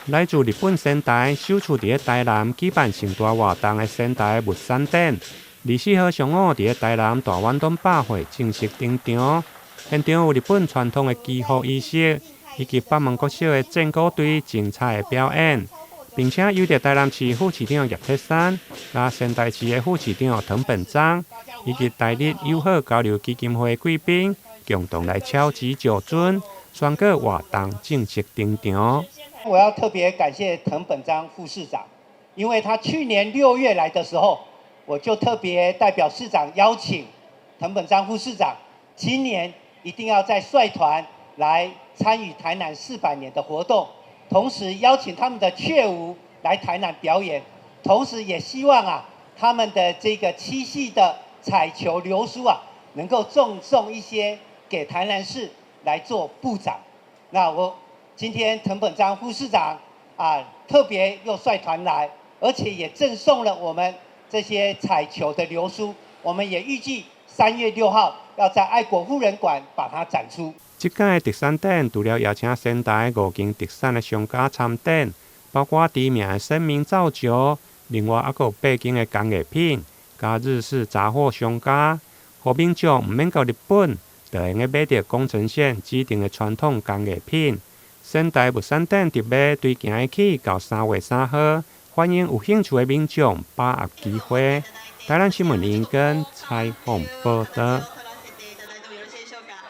来自日本仙台首次伫台南举办盛大活动的仙台物产展，24号上午伫台南大湾东百货正式登场。现场有日本传统的祈福仪式，以及北门国小的战鼓队精彩的表演，并且有着台南市副市长叶铁山、甲仙台市的副市长唐本章，以及台日友好交流基金会贵宾共同来敲击酒樽，宣告活动正式登场。我要特别感谢滕本章副市长，因为他去年6月来的时候，我就特别代表市长邀请滕本章副市长，今年一定要再率团来参与台南400年的活动，同时邀请他们的雀舞来台南表演，同时也希望他们的这个七系的彩球流苏能够赠送一些给台南市来做部长。那我今天滕本章副市长特别又率团来，而且也赠送了我们这些彩球的流苏，我们也预计3月6号要在爱国妇人馆把它展出。这届的特产展除了邀请仙台5间特产的商家参展，包括知名的生命造酒，另外还有8间的工艺品，加日式杂货商家，互民众唔免到日本，就用买到宫城县指定的传统工艺品。仙台物产展特别对今日起到3月3号，欢迎有兴趣的民众把握机会。台南新闻联跟采访报道。